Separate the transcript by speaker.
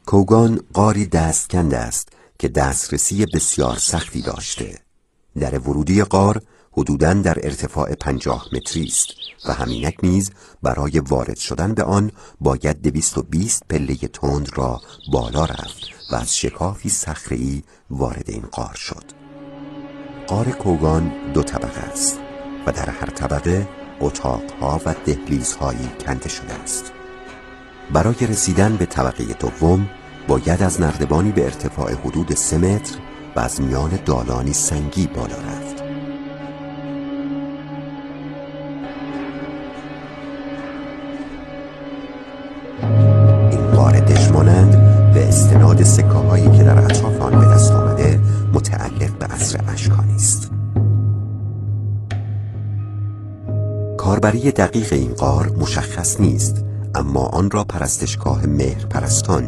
Speaker 1: کوگان غاری دستکند است که دسترسی بسیار سختی داشته. در ورودی غار حدوداً در ارتفاع 50 متری است و همینک نیز برای وارد شدن به آن باید 220 پله تند را بالا رفت و از شکافی صخره‌ای وارد این غار شد. غار کوگان 2 طبقه است و در هر طبقه اتاقها و دهلیزهایی کنده شده است. برای رسیدن به طبقه دوم باید از نردبانی به ارتفاع حدود 3 متر و از میان دالانی سنگی بالا رفت. این غار دژمانند به استناد سکه‌هایی که در اطراف آن به دست آمده متعلق به عصر اشکانی است. کاربری دقیق این غار مشخص نیست، اما آن را پرستشگاه مهرپرستان